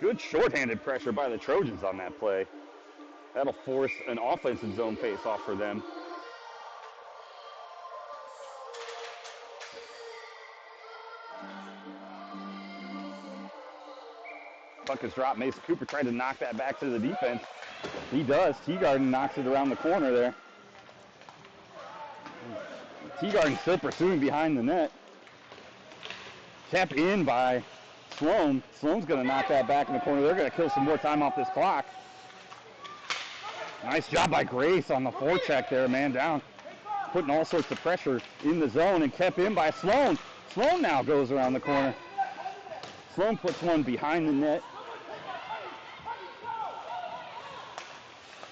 Good shorthanded pressure by the Trojans on that play. That'll force an offensive zone face-off for them. Puck is dropped. Mason Cooper tried to knock that back to the defense. He does. Teagarden knocks it around the corner there. Teagarden still pursuing behind the net. Kept in by Sloan. Sloan's going to knock that back in the corner. They're going to kill some more time off this clock. Nice job by Grace on the forecheck there, man down. Putting all sorts of pressure in the zone and kept in by Sloan. Sloan now goes around the corner. Sloan puts one behind the net.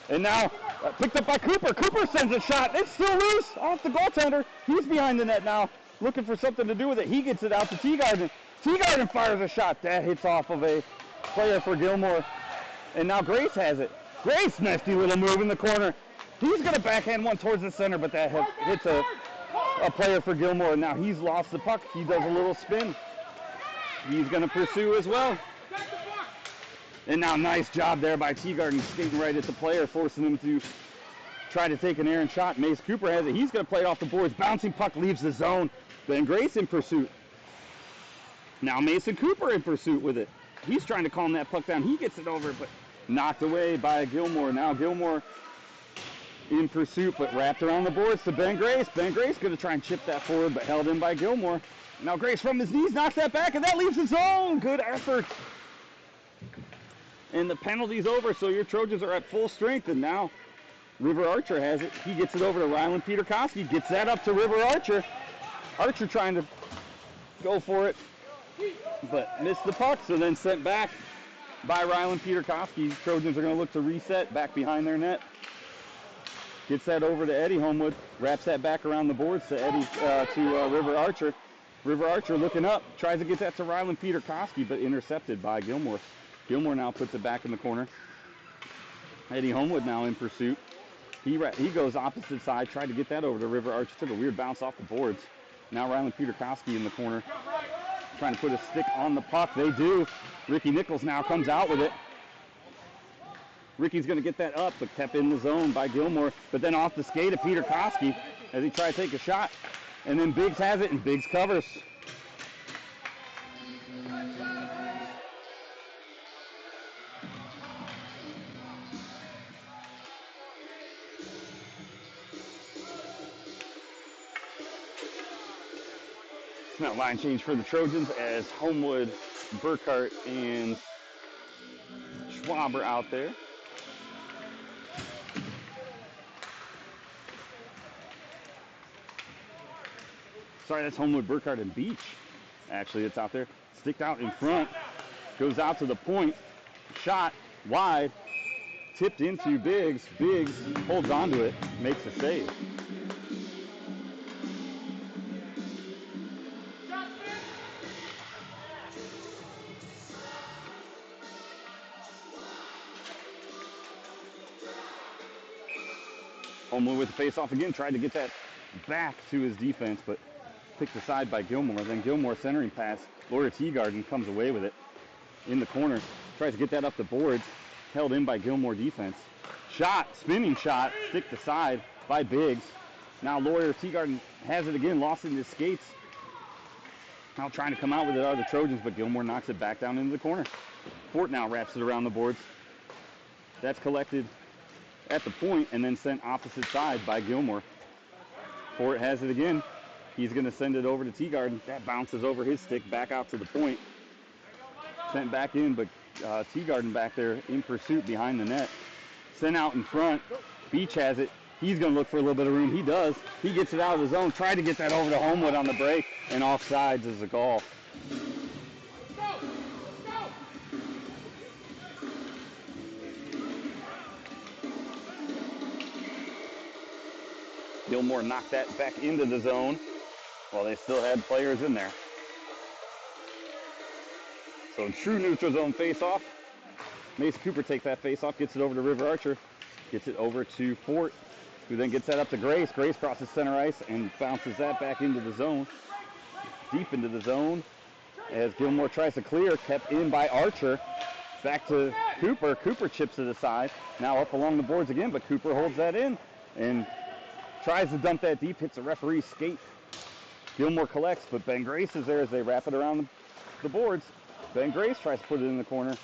And now picked up by Cooper. Cooper sends a shot. It's still loose off the goaltender. He's behind the net now, looking for something to do with it. He gets it out to Teagarden. Teagarden fires a shot. That hits off of a player for Gilmour. And now Grace has it. Grace, nasty little move in the corner. He's going to backhand one towards the center, but that hits a player for Gilmour. Now he's lost the puck. He does a little spin. He's going to pursue as well. And now nice job there by Teagarden, skating right at the player, forcing him to try to take an errant shot. Mace Cooper has it. He's going to play it off the boards. Bouncing puck leaves the zone. Ben Grace in pursuit. Now Mason Cooper in pursuit with it. He's trying to calm that puck down. He gets it over, but knocked away by Gilmour. Now Gilmour in pursuit, but wrapped around the boards to Ben Grace. Ben Grace going to try and chip that forward, but held in by Gilmour. Now Grace from his knees knocks that back, and that leaves the zone. Good effort. And the penalty's over, so your Trojans are at full strength. And now River Archer has it. He gets it over to Ryland Peterkowski. Gets that up to River Archer. Archer trying to go for it, but missed the puck, so then sent back by Ryland Peterkowski. Trojans are going to look to reset back behind their net. Gets that over to Eddie Homewood. Wraps that back around the boards to River Archer. River Archer looking up. Tries to get that to Ryland Peterkowski, but intercepted by Gilmour. Gilmour now puts it back in the corner. Eddie Homewood now in pursuit. He goes opposite side. Tried to get that over to River Archer. Took a weird bounce off the boards. Now Ryland Peterkowski in the corner. Trying to put a stick on the puck. They do. Ricky Nichols now comes out with it. Ricky's going to get that up, but kept in the zone by Gilmour. But then off the skate of Peterkowski as he tries to take a shot. And then Biggs has it, and Biggs covers. Now line change for the Trojans as Homewood, Burkhart, and Schwab are out there. Sorry, that's Homewood, Burkhart, and Beach. Actually, it's out there. Sticked out in front. Goes out to the point. Shot wide. Tipped into Biggs. Biggs holds onto it. Makes the save. Homewood with the face-off again. Tried to get that back to his defense, but picked aside by Gilmour. Then Gilmour centering pass. Laura Teagarden comes away with it in the corner. Tries to get that up the boards. Held in by Gilmour defense. Shot, spinning shot, sticked aside by Biggs. Now Laura Teagarden has it again, lost in his skates. Now trying to come out with it are the Trojans, but Gilmour knocks it back down into the corner. Fort now wraps it around the boards. That's collected at the point and then sent opposite side by Gilmour. Fort has it again. He's going to send it over to Teagarden. That bounces over his stick back out to the point. Sent back in, but Teagarden back there in pursuit behind the net. Sent out in front. Beach has it. He's going to look for a little bit of room. He does. He gets it out of the zone. Tried to get that over to Homewood on the break, and offsides is a goal. Gilmour knocked that back into the zone while they still had players in there. So true neutral zone face-off. Mason Cooper takes that face-off, gets it over to River Archer, gets it over to Fort, who then gets that up to Grace. Grace crosses center ice and bounces that back into the zone, deep into the zone, as Gilmour tries to clear, kept in by Archer. Back to Cooper. Cooper chips it aside. Now up along the boards again, but Cooper holds that in and tries to dump that deep, hits a referee's skate. Gilmour collects, but Ben Grace is there as they wrap it around the boards. Ben Grace tries to put it in the corner.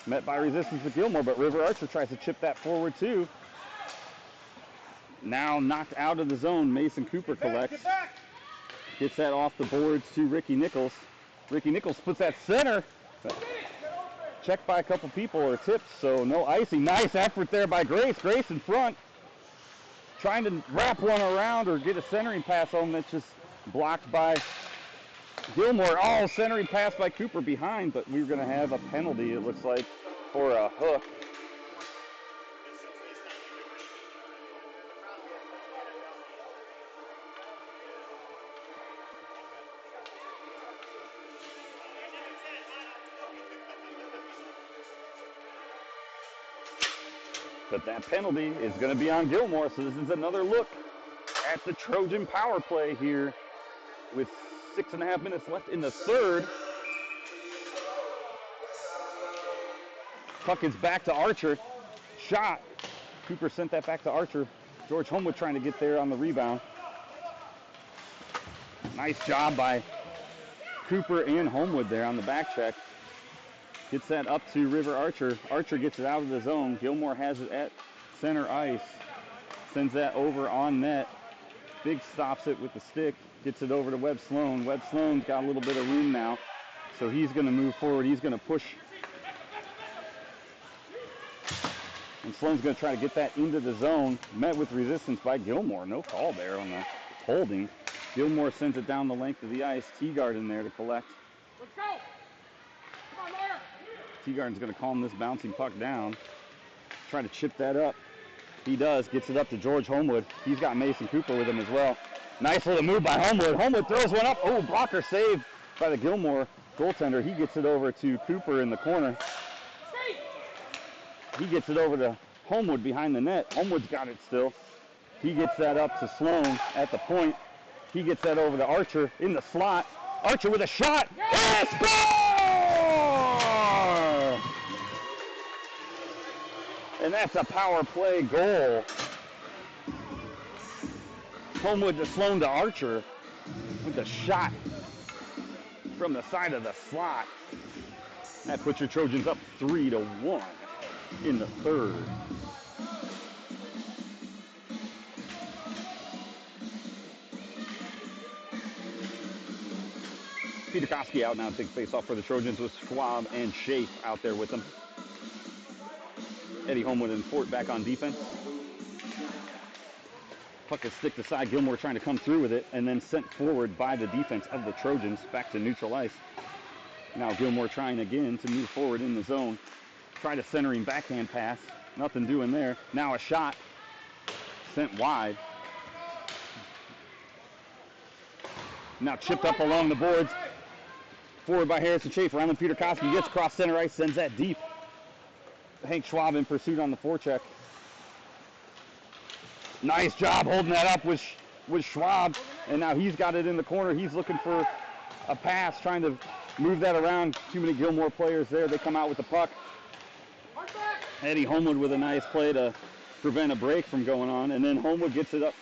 Met by resistance with Gilmour, but River Archer tries to chip that forward too. Now knocked out of the zone, Mason Cooper collects. Gets that off the boards to Ricky Nichols. Ricky Nichols puts that center. Checked by a couple people or tipped, so no icing. Nice effort there by Grace. Grace in front. Trying to wrap one around or get a centering pass home that's just blocked by Gilmour. Oh, centering pass by Cooper behind, but we're going to have a penalty, it looks like, for a hook. But that penalty is going to be on Gilmour, so this is another look at the Trojan power play here with 6.5 minutes left in the third. Puck is back to Archer. Shot. Cooper sent that back to Archer. George Homewood trying to get there on the rebound. Nice job by Cooper and Homewood there on the back check. Gets that up to River Archer. Archer gets it out of the zone. Gilmour has it at center ice. Sends that over on net. Biggs stops it with the stick. Gets it over to Webb Sloan. Webb Sloan's got a little bit of room now. So he's going to move forward. He's going to push. And Sloan's going to try to get that into the zone. Met with resistance by Gilmour. No call there on the holding. Gilmour sends it down the length of the ice. Teagarden there to collect. Let's go! Come on, Laura! Teagarden's going to calm this bouncing puck down. Try to chip that up. He does. Gets it up to George Homewood. He's got Mason Cooper with him as well. Nice little move by Homewood. Homewood throws one up. Oh, blocker saved by the Gilmour goaltender. He gets it over to Cooper in the corner. He gets it over to Homewood behind the net. Homewood's got it still. He gets that up to Sloan at the point. He gets that over to Archer in the slot. Archer with a shot. Yes! Score! And that's a power play goal. Homewood to Sloan to Archer with a shot from the side of the slot. That puts your Trojans up 3-1 in the third. Peter Koski out now to take face off for the Trojans with Schwab and Schaaf out there with them. Eddie Homewood and Fort back on defense. Puck is sticked aside. Gilmour trying to come through with it and then sent forward by the defense of the Trojans back to neutral ice. Now Gilmour trying again to move forward in the zone. Tried a centering backhand pass. Nothing doing there. Now a shot sent wide. Now chipped up along the boards. Forward by Harrison Schaaf. Around Peter Koski gets across center ice, sends that deep. Hank Schwab in pursuit on the forecheck. Nice job holding that up with Schwab. And now he's got it in the corner. He's looking for a pass, trying to move that around. Too many Gilmour players there. They come out with the puck. Eddie Homewood with a nice play to prevent a break from going on. And then Homewood gets it up,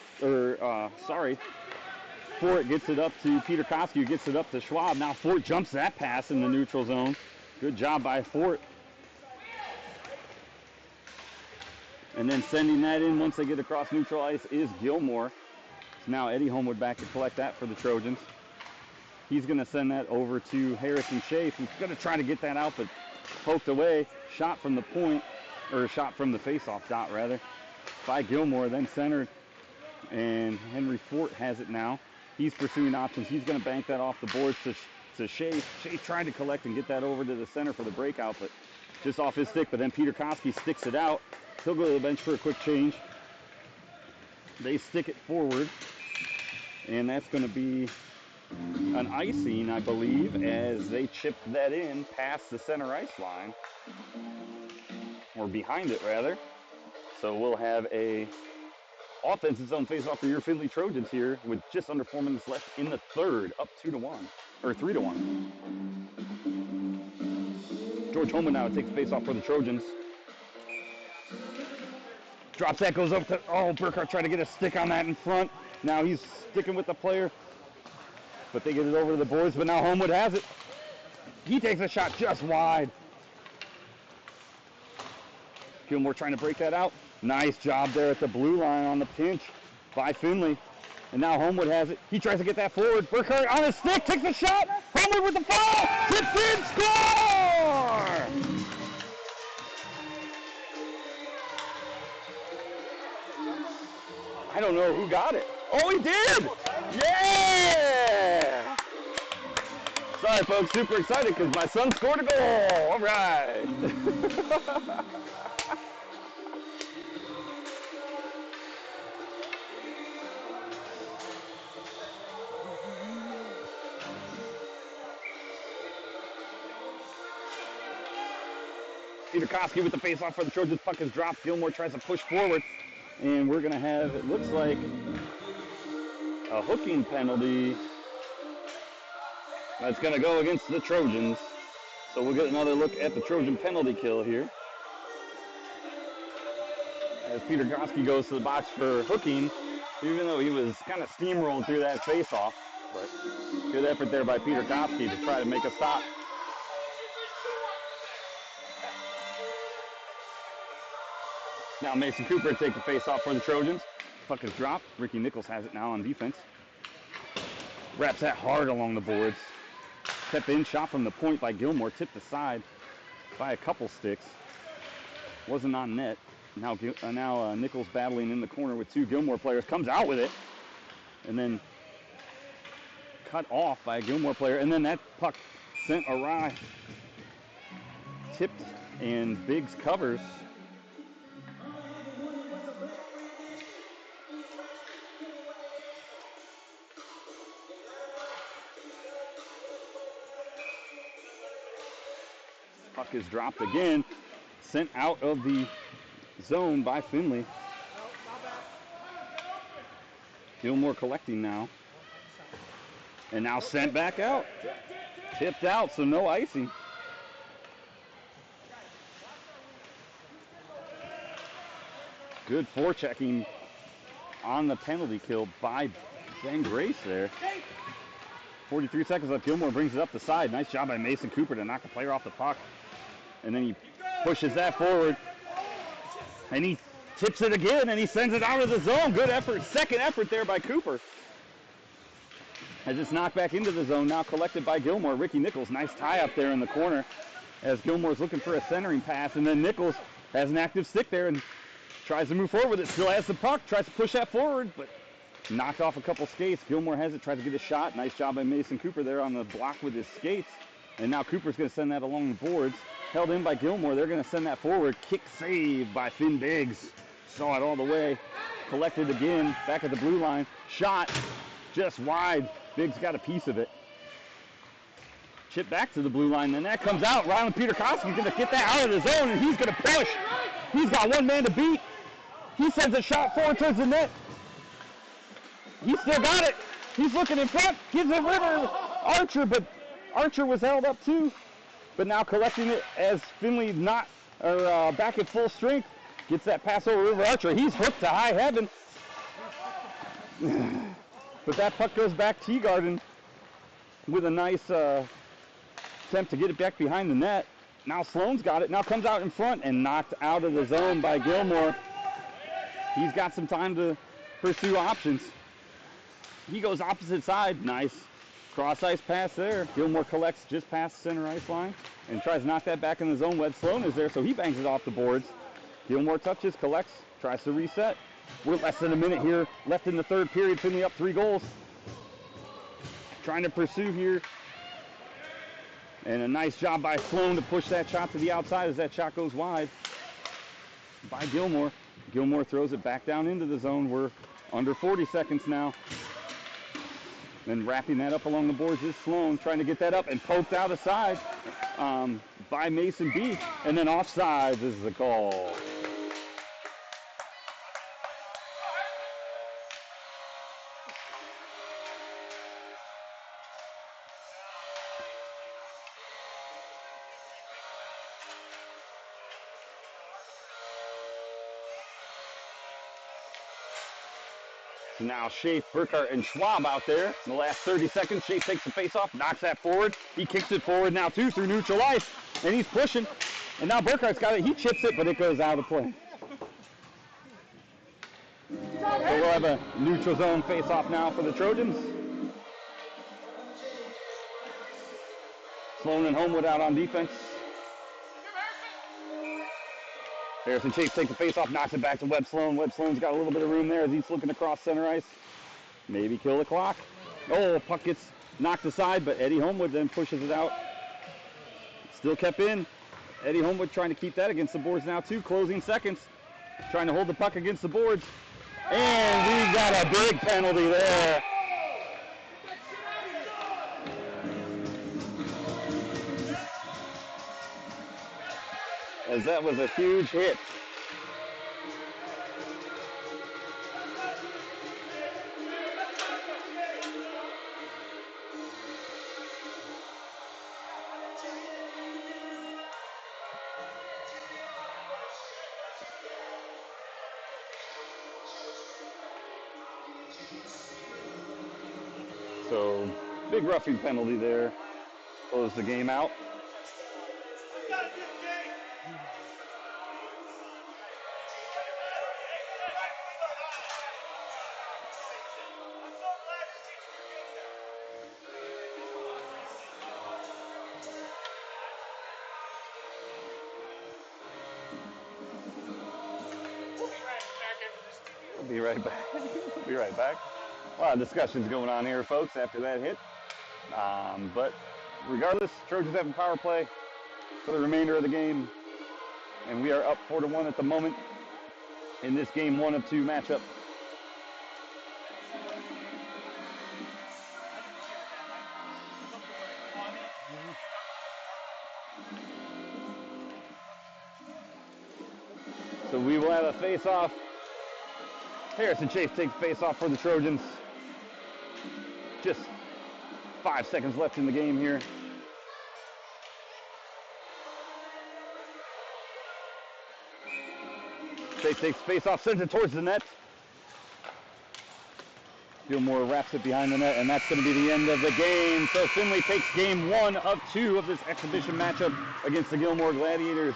Fort gets it up to Peter Koski, who gets it up to Schwab. Now Fort jumps that pass in the neutral zone. Good job by Fort. And then sending that in once they get across neutral ice is Gilmour. Now Eddie Homewood back to collect that for the Trojans. He's going to send that over to Harrison Schaaf, who's going to try to get that out, but poked away. Shot from the point, or shot from the face-off dot, rather, by Gilmour, then centered. And Henry Fort has it now. He's pursuing options. He's going to bank that off the boards to Schaaf. Schaaf trying to collect and get that over to the center for the breakout, but just off his stick. But then Peter Koski sticks it out. He'll go to the bench for a quick change. They stick it forward, and that's going to be an icing, I believe, as they chip that in past the center ice line, or behind it, rather. So we'll have a offensive zone face-off for your Findlay Trojans here with just under 4 minutes left in the third, up 2-1, or 3-1. George Holman now takes face-off for the Trojans. Drops that, goes up to, Burkhart tried to get a stick on that in front. Now he's sticking with the player, but they get it over to the boards, but now Homewood has it. He takes a shot just wide. Gilmour trying to break that out. Nice job there at the blue line on the pinch by Findlay. And now Homewood has it. He tries to get that forward. Burkhart on his stick, takes a shot. Homewood with the foul. Tips in, score! I don't know who got it. Oh, he did! Yeah! Sorry, folks, super excited because my son scored a goal. All right. Peter Koski with the face-off for the Trojans. Puck is dropped. Gilmour tries to push forward. And we're going to have, it looks like, a hooking penalty that's going to go against the Trojans. So we'll get another look at the Trojan penalty kill here. As Peter Koski goes to the box for hooking, even though he was kind of steamrolled through that face-off. But good effort there by Peter Koski to try to make a stop. Now Mason Cooper take the face-off for the Trojans. Puck is dropped. Ricky Nichols has it now on defense. Wraps that hard along the boards. Kept in, shot from the point by Gilmour. Tipped aside by a couple sticks. Wasn't on net. Now Nichols battling in the corner with two Gilmour players. Comes out with it. And then cut off by a Gilmour player. And then that puck sent awry tipped and Biggs covers. Puck is dropped again, sent out of the zone by Findlay. Gilmour collecting now. And now sent back out. Tipped out, so no icing. Good forechecking on the penalty kill by Ben Grace there. 43 seconds left. Gilmour brings it up the side. Nice job by Mason Cooper to knock the player off the puck. And then he pushes that forward. And he tips it again, and he sends it out of the zone. Good effort. Second effort there by Cooper. As it's knocked back into the zone, now collected by Gilmour. Ricky Nichols, nice tie up there in the corner as Gilmour's looking for a centering pass. And then Nichols has an active stick there and tries to move forward with it. Still has the puck. Tries to push that forward, but knocked off a couple skates. Gilmour has it. Tries to get a shot. Nice job by Mason Cooper there on the block with his skates. And now Cooper's going to send that along the boards. Held in by Gilmour. They're going to send that forward. Kick save by Finn Biggs. Saw it all the way. Collected again. Back at the blue line. Shot just wide. Biggs got a piece of it. Chip back to the blue line. Then that comes out. Rylan Peterkowski's going to get that out of the zone, and he's going to push. He's got one man to beat. He sends a shot forward towards the net. He still got it. He's looking in front. Gives it River Archer, but Archer was held up too. But now collecting it as Findlay back at full strength. Gets that pass over River Archer. He's hooked to high heaven. But that puck goes back Teagarden with a nice attempt to get it back behind the net. Now Sloan's got it. Now comes out in front and knocked out of the zone by Gilmour. He's got some time to pursue options. He goes opposite side. Nice cross ice pass there. Gilmour collects just past the center ice line and tries to knock that back in the zone. Webb Sloan is there, so he bangs it off the boards. Gilmour touches, collects, tries to reset. We're less than a minute here left in the third period. Findlay up 3 goals. Trying to pursue here. And a nice job by Sloan to push that shot to the outside as that shot goes wide by Gilmour. Gilmour throws it back down into the zone. We're under 40 seconds now. Then wrapping that up along the boards is Sloan, trying to get that up and poked out aside by Mason Beach. And then offsides is the call. Now Schaaf, Burkhart, and Schwab out there. In the last 30 seconds, Schaaf takes the face-off, knocks that forward. He kicks it forward now, too, through neutral ice. And he's pushing. And now Burkhart's got it. He chips it, but it goes out of play. So we'll have a neutral zone face-off now for the Trojans. Sloan and Homewood out on defense. Harrison Chase takes the face-off, knocks it back to Webb Sloan. Webb Sloan's got a little bit of room there as he's looking across center ice. Maybe kill the clock. Oh, puck gets knocked aside, but Eddie Homewood then pushes it out. Still kept in. Eddie Homewood trying to keep that against the boards now too. Closing seconds. Trying to hold the puck against the boards. And we got a big penalty there. As that was a huge hit. So, big roughing penalty there. Close the game out. Be right back. Be right back. A lot of discussions going on here, folks, after that hit. But regardless, Trojans have a power play. for the remainder of the game. And we are up 4-1 at the moment in this game 1 of 2 matchup. So we will have a face-off. Harrison Chase takes face-off for the Trojans. Just 5 seconds left in the game here. Chase takes face-off, sends it towards the net. Gilmour wraps it behind the net, and that's going to be the end of the game. So Findlay takes game 1 of 2 of this exhibition matchup against the Gilmour Gladiators.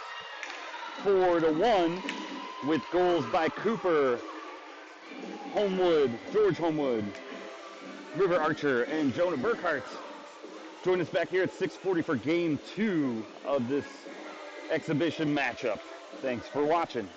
4-1 with goals by Cooper, George Homewood, River Archer, and Jonah Burkhart. Join us back here at 6:40 for game 2 of this exhibition matchup. Thanks for watching.